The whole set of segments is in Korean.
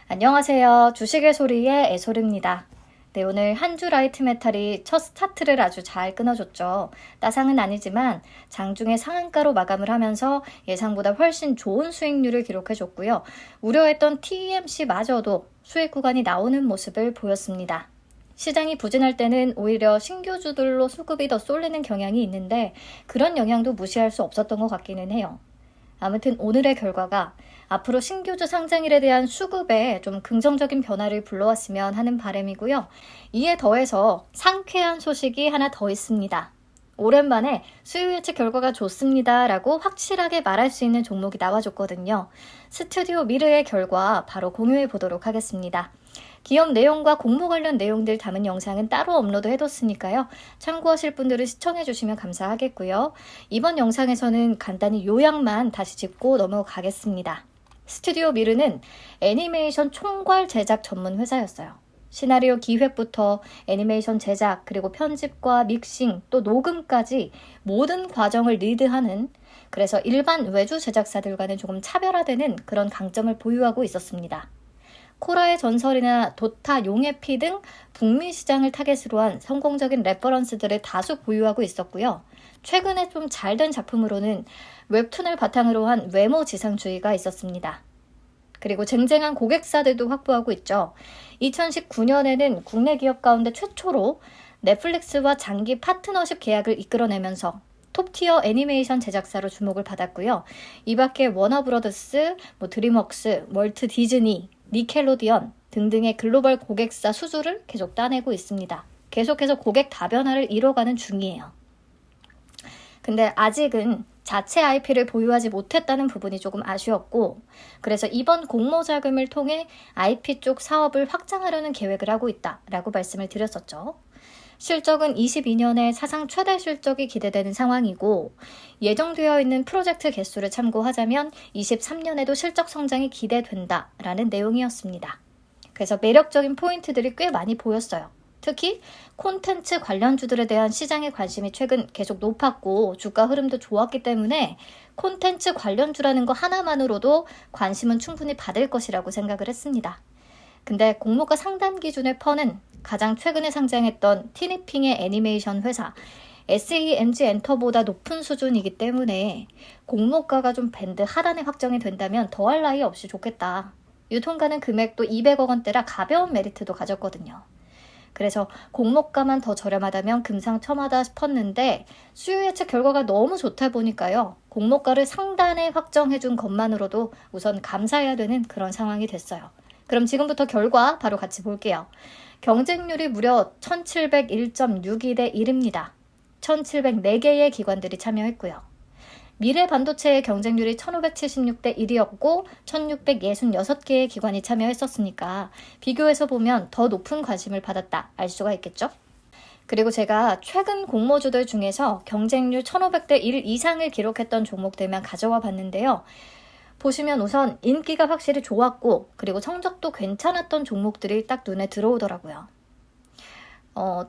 안녕하세요. 주식의 소리의 애소리입니다. 네, 오늘 한주 라이트 메탈이 첫 스타트를 아주 잘 끊어줬죠. 따상은 아니지만 장중에 상한가로 마감을 하면서 예상보다 훨씬 좋은 수익률을 기록해줬고요. 우려했던 TMC마저도 수익 구간이 나오는 모습을 보였습니다. 시장이 부진할 때는 오히려 신규주들로 수급이 더 쏠리는 경향이 있는데 그런 영향도 무시할 수 없었던 것 같기는 해요. 아무튼 오늘의 결과가 앞으로 신규주 상장일에 대한 수급에 좀 긍정적인 변화를 불러왔으면 하는 바람이고요. 이에 더해서 상쾌한 소식이 하나 더 있습니다. 오랜만에 수요 예측 결과가 좋습니다 라고 확실하게 말할 수 있는 종목이 나와줬거든요. 스튜디오 미르의 결과 바로 공유해 보도록 하겠습니다. 기업 내용과 공모 관련 내용들 담은 영상은 따로 업로드 해뒀으니까요. 참고하실 분들은 시청해 주시면 감사하겠고요. 이번 영상에서는 간단히 요약만 다시 짚고 넘어가겠습니다. 스튜디오 미르는 애니메이션 총괄 제작 전문 회사였어요. 시나리오 기획부터 애니메이션 제작, 그리고 편집과 믹싱, 또 녹음까지 모든 과정을 리드하는, 그래서 일반 외주 제작사들과는 조금 차별화되는 그런 강점을 보유하고 있었습니다. 코라의 전설이나 도타, 용해피 등 북미 시장을 타겟으로 한 성공적인 레퍼런스들을 다수 보유하고 있었고요. 최근에 좀 잘된 작품으로는 웹툰을 바탕으로 한 외모 지상주의가 있었습니다. 그리고 쟁쟁한 고객사들도 확보하고 있죠. 2019년에는 국내 기업 가운데 최초로 넷플릭스와 장기 파트너십 계약을 이끌어내면서 톱티어 애니메이션 제작사로 주목을 받았고요. 이 밖에 워너브러더스, 드림웍스, 월트 디즈니, 니켈로디언 등등의 글로벌 고객사 수주를 계속 따내고 있습니다. 계속해서 고객 다변화를 이뤄가는 중이에요. 근데 아직은 자체 IP를 보유하지 못했다는 부분이 조금 아쉬웠고, 그래서 이번 공모 자금을 통해 IP 쪽 사업을 확장하려는 계획을 하고 있다라고 말씀을 드렸었죠. 실적은 22년에 사상 최대 실적이 기대되는 상황이고, 예정되어 있는 프로젝트 개수를 참고하자면 23년에도 실적 성장이 기대된다라는 내용이었습니다. 그래서 매력적인 포인트들이 꽤 많이 보였어요. 특히 콘텐츠 관련주들에 대한 시장의 관심이 최근 계속 높았고 주가 흐름도 좋았기 때문에 콘텐츠 관련주라는 거 하나만으로도 관심은 충분히 받을 것이라고 생각을 했습니다. 근데 공모가 상단 기준의 펀은 가장 최근에 상장했던 티니핑의 애니메이션 회사 SEMG 엔터보다 높은 수준이기 때문에 공모가가 좀 밴드 하단에 확정이 된다면 더할 나위 없이 좋겠다. 유통가는 금액도 200억 원대라 가벼운 메리트도 가졌거든요. 그래서 공모가만 더 저렴하다면 금상첨화다 싶었는데 수요 예측 결과가 너무 좋다 보니까요. 공모가를 상단에 확정해준 것만으로도 우선 감사해야 되는 그런 상황이 됐어요. 그럼 지금부터 결과 바로 같이 볼게요. 경쟁률이 무려 1701.62대 1입니다. 1704개의 기관들이 참여했고요. 미래반도체의 경쟁률이 1576대 1이었고 1666개의 기관이 참여했었으니까 비교해서 보면 더 높은 관심을 받았다 알 수가 있겠죠? 그리고 제가 최근 공모주들 중에서 경쟁률 1500대 1 이상을 기록했던 종목들만 가져와 봤는데요. 보시면 우선 인기가 확실히 좋았고 그리고 성적도 괜찮았던 종목들이 딱 눈에 들어오더라고요.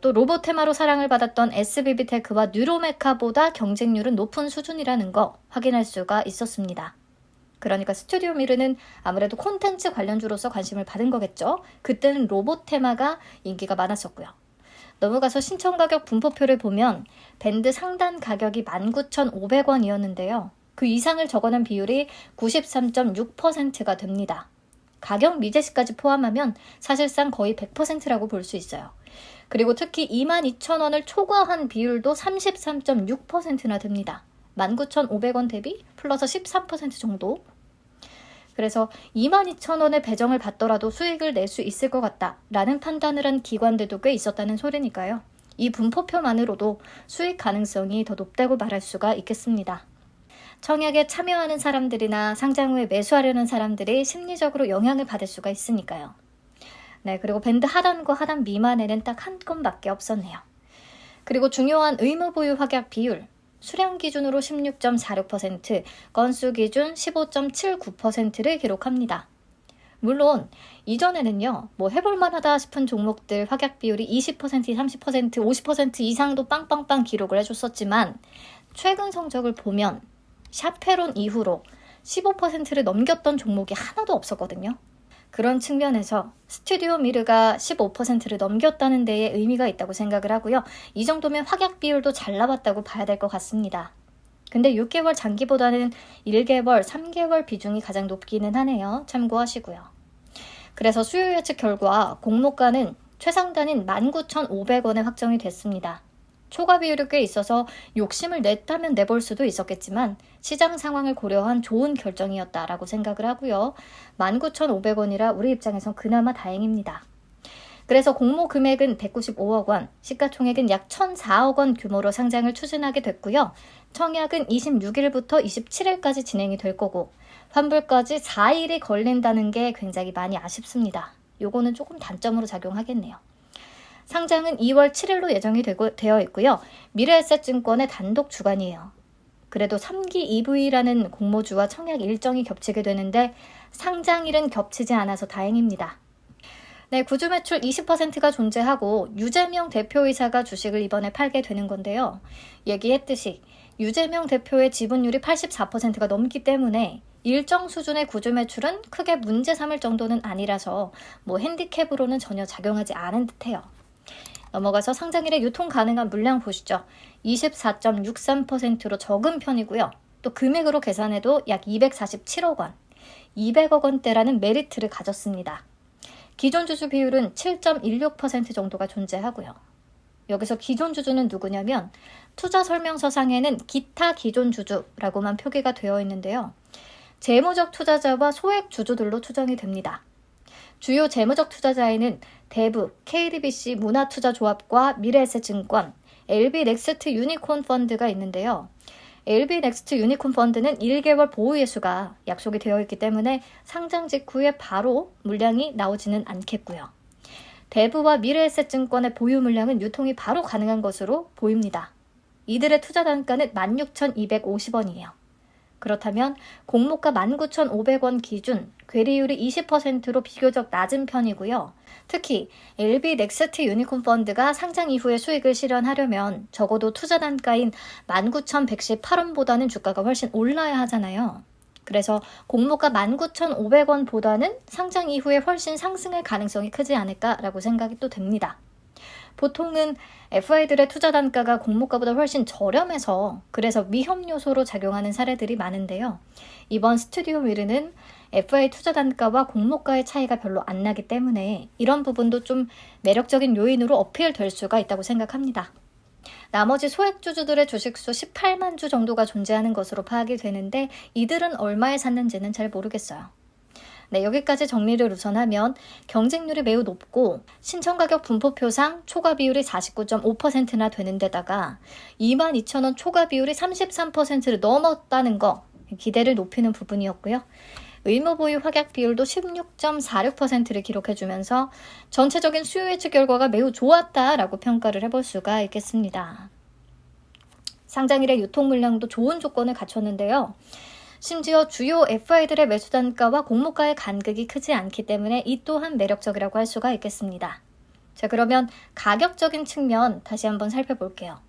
또 로봇 테마로 사랑을 받았던 SBB테크와 뉴로메카보다 경쟁률은 높은 수준이라는 거 확인할 수가 있었습니다. 그러니까 스튜디오 미르는 아무래도 콘텐츠 관련주로서 관심을 받은 거겠죠. 그때는 로봇 테마가 인기가 많았었고요. 넘어가서 신청 가격 분포표를 보면 밴드 상단 가격이 19,500원이었는데요. 그 이상을 적어낸 비율이 93.6%가 됩니다. 가격 미제시까지 포함하면 사실상 거의 100%라고 볼 수 있어요. 그리고 특히 22,000원을 초과한 비율도 33.6%나 됩니다. 19,500원 대비 플러스 13% 정도. 그래서 22,000원의 배정을 받더라도 수익을 낼 수 있을 것 같다라는 판단을 한 기관들도 꽤 있었다는 소리니까요. 이 분포표만으로도 수익 가능성이 더 높다고 말할 수가 있겠습니다. 청약에 참여하는 사람들이나 상장 후에 매수하려는 사람들이 심리적으로 영향을 받을 수가 있으니까요. 네, 그리고 밴드 하단과 하단 미만에는 딱 한 건밖에 없었네요. 그리고 중요한 의무 보유 확약 비율, 수량 기준으로 16.46%, 건수 기준 15.79%를 기록합니다. 물론 이전에는요, 해볼만하다 싶은 종목들 확약 비율이 20%, 30%, 50% 이상도 빵빵빵 기록을 해줬었지만 최근 성적을 보면 샤페론 이후로 15%를 넘겼던 종목이 하나도 없었거든요. 그런 측면에서 스튜디오 미르가 15%를 넘겼다는 데에 의미가 있다고 생각을 하고요. 이 정도면 확약 비율도 잘 나왔다고 봐야 될 것 같습니다. 근데 6개월 장기보다는 1개월, 3개월 비중이 가장 높기는 하네요. 참고하시고요. 그래서 수요 예측 결과 공모가는 최상단인 19,500원에 확정이 됐습니다. 초과 비율이 꽤 있어서 욕심을 냈다면 내볼 수도 있었겠지만 시장 상황을 고려한 좋은 결정이었다라고 생각을 하고요. 19,500원이라 우리 입장에선 그나마 다행입니다. 그래서 공모 금액은 195억 원, 시가총액은 약 1,004억 원 규모로 상장을 추진하게 됐고요. 청약은 26일부터 27일까지 진행이 될 거고 환불까지 4일이 걸린다는 게 굉장히 많이 아쉽습니다. 요거는 조금 단점으로 작용하겠네요. 상장은 2월 7일로 예정이 되어 있고요. 미래에셋증권의 단독 주관이에요. 그래도 3기 EV라는 공모주와 청약 일정이 겹치게 되는데 상장일은 겹치지 않아서 다행입니다. 네, 구주 매출 20%가 존재하고 유재명 대표이사가 주식을 이번에 팔게 되는 건데요. 얘기했듯이 유재명 대표의 지분율이 84%가 넘기 때문에 일정 수준의 구주 매출은 크게 문제 삼을 정도는 아니라서 핸디캡으로는 전혀 작용하지 않은 듯해요. 넘어가서 상장일에 유통 가능한 물량 보시죠. 24.63%로 적은 편이고요. 또 금액으로 계산해도 약 247억 원, 200억 원대라는 메리트를 가졌습니다. 기존 주주 비율은 7.16% 정도가 존재하고요. 여기서 기존 주주는 누구냐면 투자 설명서상에는 기타 기존 주주라고만 표기가 되어 있는데요. 재무적 투자자와 소액 주주들로 추정이 됩니다. 주요 재무적 투자자에는 대부, KDBC 문화투자조합과 미래에셋증권, LB넥스트 유니콘 펀드가 있는데요. LB넥스트 유니콘 펀드는 1개월 보유예수가 약속이 되어 있기 때문에 상장 직후에 바로 물량이 나오지는 않겠고요. 대부와 미래에셋증권의 보유 물량은 유통이 바로 가능한 것으로 보입니다. 이들의 투자 단가는 16,250원이에요. 그렇다면 공모가 19,500원 기준 괴리율이 20%로 비교적 낮은 편이고요. 특히 LB넥스트 유니콘 펀드가 상장 이후에 수익을 실현하려면 적어도 투자 단가인 19,118원보다는 주가가 훨씬 올라야 하잖아요. 그래서 공모가 19,500원보다는 상장 이후에 훨씬 상승할 가능성이 크지 않을까라고 생각이 또 됩니다. 보통은 FI들의 투자 단가가 공모가보다 훨씬 저렴해서 그래서 위험 요소로 작용하는 사례들이 많은데요. 이번 스튜디오 미르는 FI 투자 단가와 공모가의 차이가 별로 안 나기 때문에 이런 부분도 좀 매력적인 요인으로 어필될 수가 있다고 생각합니다. 나머지 소액주주들의 주식수 18만 주 정도가 존재하는 것으로 파악이 되는데 이들은 얼마에 샀는지는 잘 모르겠어요. 네, 여기까지 정리를 우선 하면 경쟁률이 매우 높고 신청가격 분포표상 초과 비율이 49.5%나 되는 데다가 22,000원 초과 비율이 33%를 넘었다는 거 기대를 높이는 부분이었고요. 의무 보유 확약 비율도 16.46%를 기록해주면서 전체적인 수요 예측 결과가 매우 좋았다라고 평가를 해볼 수가 있겠습니다. 상장일의 유통 물량도 좋은 조건을 갖췄는데요. 심지어 주요 FI들의 매수 단가와 공모가의 간극이 크지 않기 때문에 이 또한 매력적이라고 할 수가 있겠습니다. 자, 그러면 가격적인 측면 다시 한번 살펴볼게요.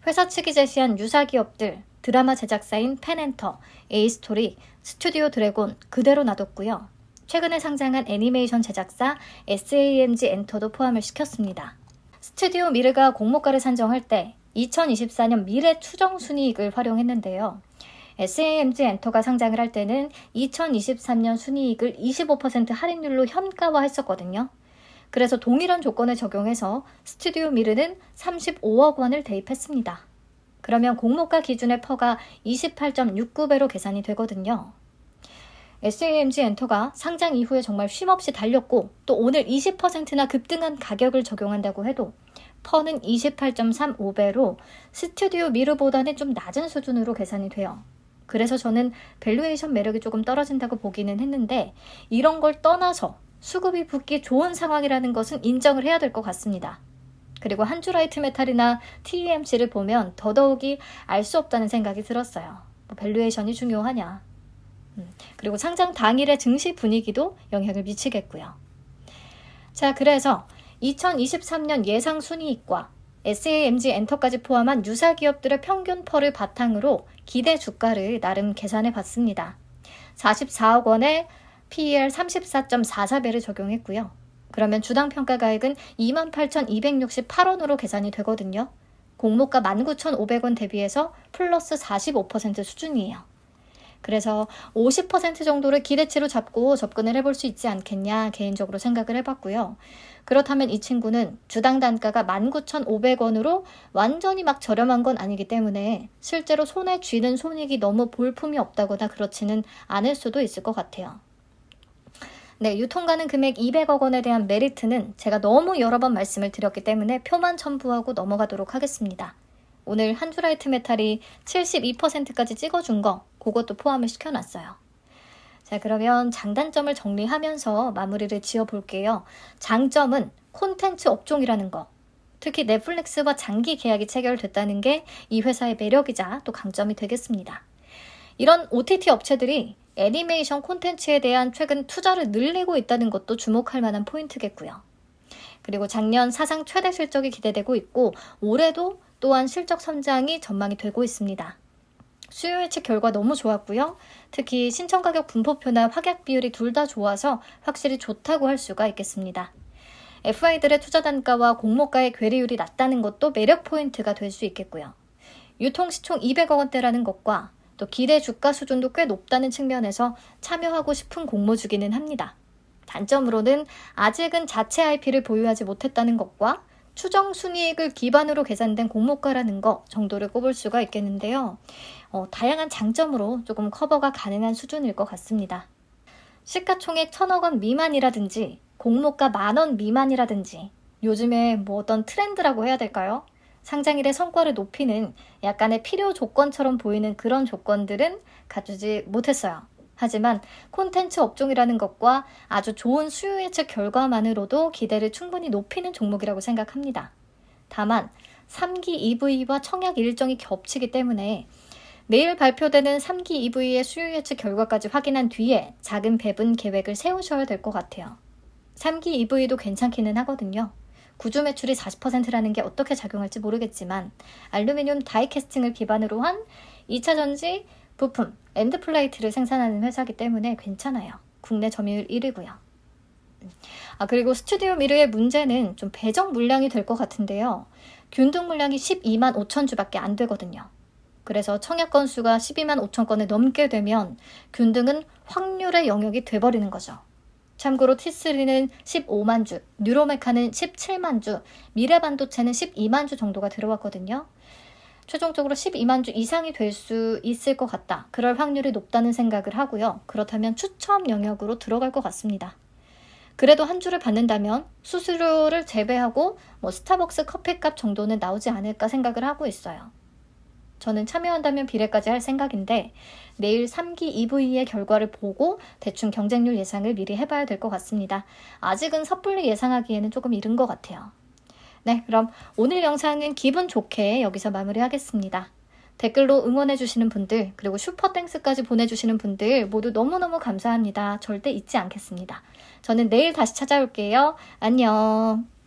회사 측이 제시한 유사 기업들, 드라마 제작사인 펜엔터, A스토리, 스튜디오 드래곤 그대로 놔뒀고요. 최근에 상장한 애니메이션 제작사 SAMG 엔터도 포함을 시켰습니다. 스튜디오 미르가 공모가를 산정할 때 2024년 미래 추정 순이익을 활용했는데요. SAMG 엔터가 상장을 할 때는 2023년 순이익을 25% 할인율로 현가화했었거든요. 그래서 동일한 조건을 적용해서 스튜디오 미르는 35억 원을 대입했습니다. 그러면 공모가 기준의 퍼가 28.69배로 계산이 되거든요. SAMG 엔터가 상장 이후에 정말 쉼없이 달렸고 또 오늘 20%나 급등한 가격을 적용한다고 해도 퍼는 28.35배로 스튜디오 미르보다는 좀 낮은 수준으로 계산이 돼요. 그래서 저는 밸류에이션 매력이 조금 떨어진다고 보기는 했는데 이런 걸 떠나서 수급이 붙기 좋은 상황이라는 것은 인정을 해야 될 것 같습니다. 그리고 한주라이트 메탈이나 TEMC를 보면 더더욱이 알 수 없다는 생각이 들었어요. 밸류에이션이 중요하냐. 그리고 상장 당일의 증시 분위기도 영향을 미치겠고요. 자, 그래서 2023년 예상 순이익과 SAMG 엔터까지 포함한 유사 기업들의 평균 펄을 바탕으로 기대 주가를 나름 계산해 봤습니다. 44억 원에 PER 34.44배를 적용했고요. 그러면 주당 평가가액은 28,268원으로 계산이 되거든요. 공모가 19,500원 대비해서 플러스 45% 수준이에요. 그래서 50% 정도를 기대치로 잡고 접근을 해볼 수 있지 않겠냐 개인적으로 생각을 해봤고요. 그렇다면 이 친구는 주당 단가가 19,500원으로 완전히 막 저렴한 건 아니기 때문에 실제로 손에 쥐는 손익이 너무 볼품이 없다거나 그렇지는 않을 수도 있을 것 같아요. 네, 유통가능 금액 200억 원에 대한 메리트는 제가 너무 여러 번 말씀을 드렸기 때문에 표만 첨부하고 넘어가도록 하겠습니다. 오늘 한주라이트 메탈이 72%까지 찍어준 거 그것도 포함을 시켜놨어요. 자, 그러면 장단점을 정리하면서 마무리를 지어볼게요. 장점은 콘텐츠 업종이라는 거. 특히 넷플릭스와 장기 계약이 체결됐다는 게 이 회사의 매력이자 또 강점이 되겠습니다. 이런 OTT 업체들이 애니메이션 콘텐츠에 대한 최근 투자를 늘리고 있다는 것도 주목할 만한 포인트겠고요. 그리고 작년 사상 최대 실적이 기대되고 있고 올해도 또한 실적 선장이 전망이 되고 있습니다. 수요 예측 결과 너무 좋았고요. 특히 신청 가격 분포표나 확약 비율이 둘 다 좋아서 확실히 좋다고 할 수가 있겠습니다. FI들의 투자 단가와 공모가의 괴리율이 낮다는 것도 매력 포인트가 될 수 있겠고요. 유통시총 200억 원대라는 것과 또 기대 주가 수준도 꽤 높다는 측면에서 참여하고 싶은 공모주기는 합니다. 단점으로는 아직은 자체 IP를 보유하지 못했다는 것과 추정 순이익을 기반으로 계산된 공모가라는 것 정도를 꼽을 수가 있겠는데요. 다양한 장점으로 조금 커버가 가능한 수준일 것 같습니다. 시가총액 1,000억 원 미만이라든지 공모가 10,000원 미만이라든지 요즘에 뭐 어떤 트렌드라고 해야 될까요? 상장일의 성과를 높이는 약간의 필요 조건처럼 보이는 그런 조건들은 갖추지 못했어요. 하지만 콘텐츠 업종이라는 것과 아주 좋은 수요 예측 결과만으로도 기대를 충분히 높이는 종목이라고 생각합니다. 다만 3기 EV와 청약 일정이 겹치기 때문에 내일 발표되는 3기 EV의 수요 예측 결과까지 확인한 뒤에 작은 배분 계획을 세우셔야 될 것 같아요. 3기 EV도 괜찮기는 하거든요. 구주 매출이 40%라는 게 어떻게 작용할지 모르겠지만 알루미늄 다이캐스팅을 기반으로 한 2차 전지 부품, 엔드플레이트를 생산하는 회사이기 때문에 괜찮아요. 국내 점유율 1위고요. 그리고 스튜디오 미르의 문제는 좀 배정 물량이 될 것 같은데요. 균등 물량이 12만 5천 주밖에 안 되거든요. 그래서 청약 건수가 12만 5천 건을 넘게 되면 균등은 확률의 영역이 돼버리는 거죠. 참고로 T3는 15만 주, 뉴로메카는 17만 주, 미래반도체는 12만 주 정도가 들어왔거든요. 최종적으로 12만 주 이상이 될 수 있을 것 같다. 그럴 확률이 높다는 생각을 하고요. 그렇다면 추첨 영역으로 들어갈 것 같습니다. 그래도 한 주를 받는다면 수수료를 제외하고 스타벅스 커피값 정도는 나오지 않을까 생각을 하고 있어요. 저는 참여한다면 비례까지 할 생각인데 내일 3기 EV의 결과를 보고 대충 경쟁률 예상을 미리 해봐야 될 것 같습니다. 아직은 섣불리 예상하기에는 조금 이른 것 같아요. 네, 그럼 오늘 영상은 기분 좋게 여기서 마무리하겠습니다. 댓글로 응원해주시는 분들 그리고 슈퍼땡스까지 보내주시는 분들 모두 너무너무 감사합니다. 절대 잊지 않겠습니다. 저는 내일 다시 찾아올게요. 안녕.